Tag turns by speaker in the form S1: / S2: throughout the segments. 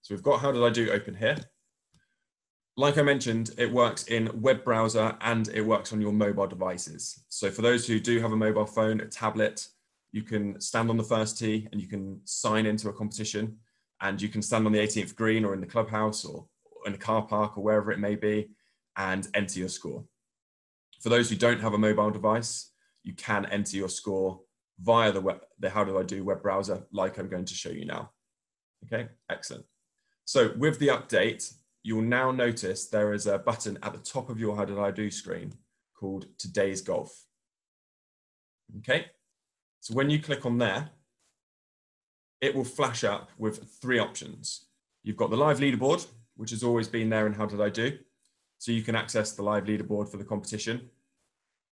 S1: So we've got HowDidiDo open here. Like I mentioned, it works in web browser and it works on your mobile devices. So for those who do have a mobile phone, a tablet, you can stand on the first tee and you can sign into a competition, and you can stand on the 18th green or in the clubhouse or in a car park or wherever it may be and enter your score. For those who don't have a mobile device, you can enter your score via the HowDidiDo web browser, like I'm going to show you now. Okay, excellent. So with the update, you'll now notice there is a button at the top of your HowDidiDo screen called Today's Golf. Okay, so when you click on there, it will flash up with 3 options. You've got the live leaderboard, which has always been there in HowDidiDo. So you can access the live leaderboard for the competition.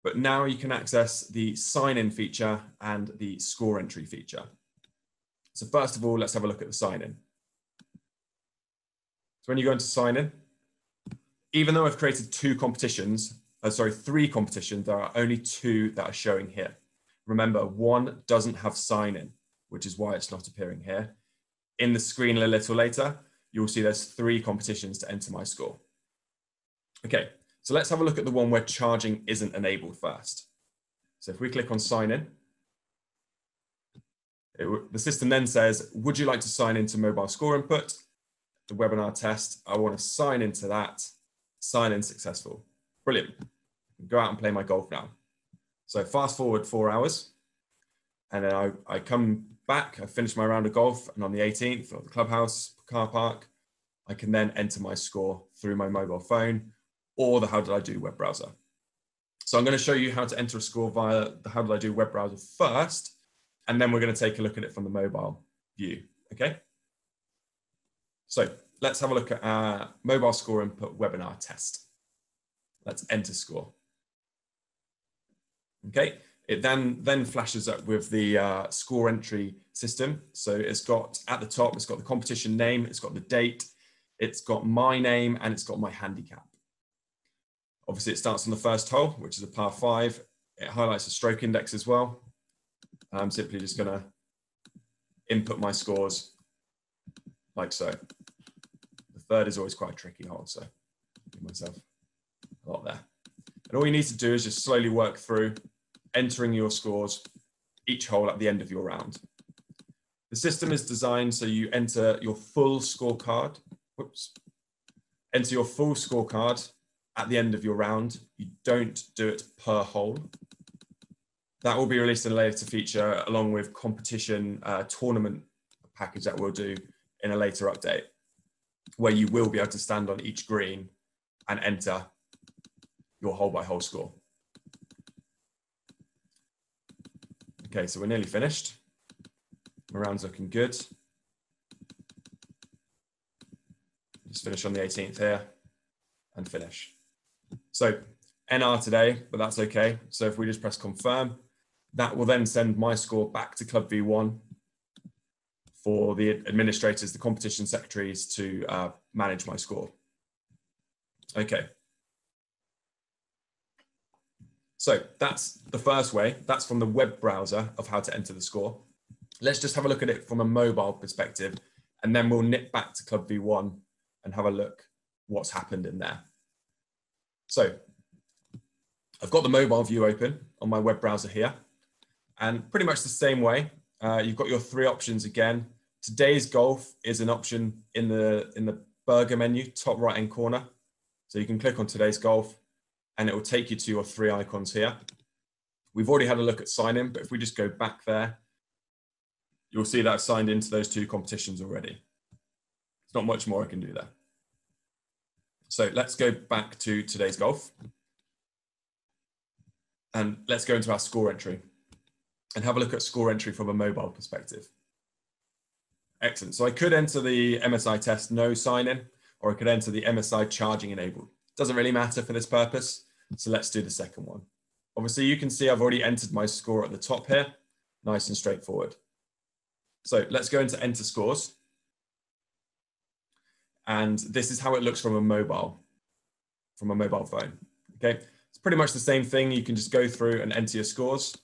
S1: But now you can access the sign-in feature and the score entry feature. So first of all, let's have a look at the sign-in. So when you go into sign-in, even though I've created 3 competitions, there are only 2 that are showing here. Remember, 1 doesn't have sign-in, which is why it's not appearing here. In the screen a little later, you'll see there's 3 competitions to enter my score. Okay, so let's have a look at the one where charging isn't enabled first. So if we click on sign in, the system then says, would you like to sign into Mobile Score Input? The webinar test, I want to sign into that, sign in successful. Brilliant. Go out and play my golf now. So fast forward 4 hours, and then I come back, I finish my round of golf, and on the 18th, or the clubhouse, car park, I can then enter my score through my mobile phone or the HowDidiDo web browser. So I'm going to show you how to enter a score via the HowDidiDo web browser first, and then we're going to take a look at it from the mobile view, okay? So let's have a look at our Mobile Score Input webinar test. Let's enter score. Okay, it then flashes up with the score entry system. So it's got at the top, it's got the competition name, it's got the date, it's got my name, and it's got my handicap. Obviously, it starts on the first hole, which is a par 5. It highlights a stroke index as well. I'm simply just going to input my scores like so. The third is always quite a tricky hole, so give myself a lot there. And all you need to do is just slowly work through entering your scores each hole at the end of your round. The system is designed so you enter your full scorecard. Enter your full scorecard at the end of your round. You don't do it per hole. That will be released in a later feature along with competition tournament package that we'll do in a later update, where you will be able to stand on each green and enter your hole by hole score. Okay, so we're nearly finished. My round's looking good. Just finish on the 18th here and finish. So NR today, but that's okay. So if we just press confirm, that will then send my score back to Club V1 for the administrators, the competition secretaries to manage my score. Okay. So that's the first way. That's from the web browser of how to enter the score. Let's just have a look at it from a mobile perspective, and then we'll nip back to Club V1 and have a look what's happened in there. So I've got the mobile view open on my web browser here, and pretty much the same way. You've got your 3 options again. Today's golf is an option in the burger menu, top right hand corner. So you can click on today's golf and it will take you to your 3 icons here. We've already had a look at sign in, but if we just go back there, you'll see that I've signed into those 2 competitions already. There's not much more I can do there. So let's go back to today's golf. And let's go into our score entry and have a look at score entry from a mobile perspective. Excellent. So I could enter the MSI test no sign in, or I could enter the MSI charging enabled. Doesn't really matter for this purpose. So let's do the second one. Obviously you can see I've already entered my score at the top here. Nice and straightforward. So let's go into enter scores. And this is how it looks from a mobile phone. Okay. It's pretty much the same thing. You can just go through and enter your scores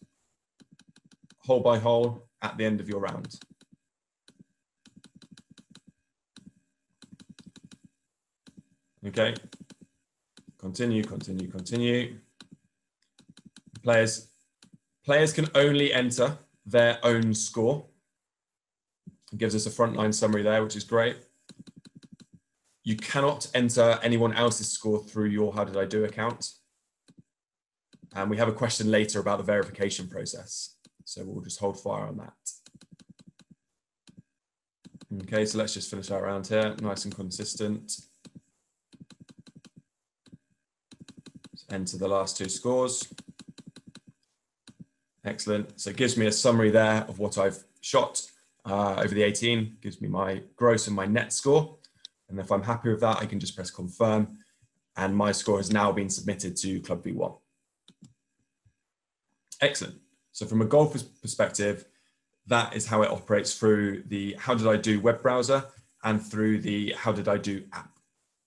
S1: hole by hole at the end of your round. Okay. Continue, continue, continue. Players can only enter their own score. It gives us a frontline summary there, which is great. You cannot enter anyone else's score through your HowDidiDo account. And we have a question later about the verification process. So we'll just hold fire on that. Okay, so let's just finish our round here. Nice and consistent. Let's enter the last two scores. Excellent. So it gives me a summary there of what I've shot over the 18, gives me my gross and my net score. And if I'm happy with that, I can just press confirm. And my score has now been submitted to Club V1. Excellent. So from a golfer's perspective, that is how it operates through the HowDidiDo web browser and through the HowDidiDo app.